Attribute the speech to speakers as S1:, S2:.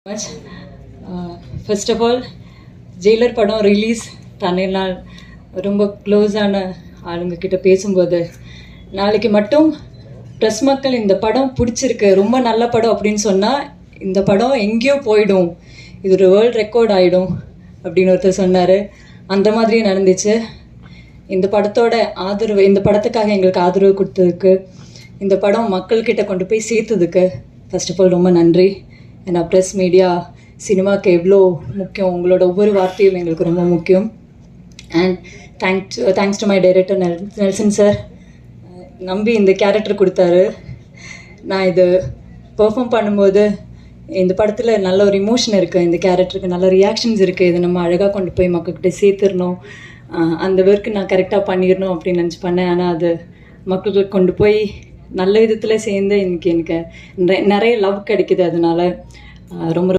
S1: Much. First of all Jailer படம் release தன்னால் ரொம்ப க்ளோஸான ஆளுங்கக்கிட்ட பேசும்போது நாளைக்கு மட்டும் ப்ரெஸ் மக்கள் இந்த படம் பிடிச்சிருக்கு ரொம்ப நல்ல படம் அப்படின்னு சொன்னால் இந்த படம் எங்கேயோ போயிடும், இது ஒரு வேர்ல்ட் ரெக்கார்ட் ஆகிடும் அப்படின்னு ஒருத்தர் சொன்னார். அந்த மாதிரியே நடந்துச்சு. இந்த படத்தோட ஆதரவு, இந்த படத்துக்காக எங்களுக்கு ஆதரவு கொடுத்ததுக்கு, இந்த படம் மக்கள்கிட்ட கொண்டு போய் சேர்த்ததுக்கு ஃபர்ஸ்ட் ஆஃப் ஆல் ரொம்ப நன்றி. ஏன்னா ப்ரெஸ் மீடியா சினிமாவுக்கு எவ்வளோ முக்கியம், உங்களோட ஒவ்வொரு வார்த்தையும் எங்களுக்கு ரொம்ப முக்கியம். And thanks to my director Nelson sir. நம்பி இந்த கேரக்டர் கொடுத்தாரு. நான் இது பெர்ஃபார்ம் பண்ணும்போது இந்த படத்தில் நல்ல ஒரு இமோஷன் இருக்குது, இந்த கேரக்டருக்கு நல்ல ரியாக்ஷன்ஸ் இருக்குது, இதை நம்ம அழகாக கொண்டு போய் மக்கள்கிட்ட சேர்த்துடணும், அந்த ஒர்க்கு நான் கரெக்டாக பண்ணிடணும் அப்படின்னு நினச்சி பண்ணேன். ஆனால் அது மக்களுக்கு கொண்டு போய் நல்ல விதத்தில் சேர்ந்து எனக்கு நிறைய லவ் கிடைக்குது. அதனால ரொம்ப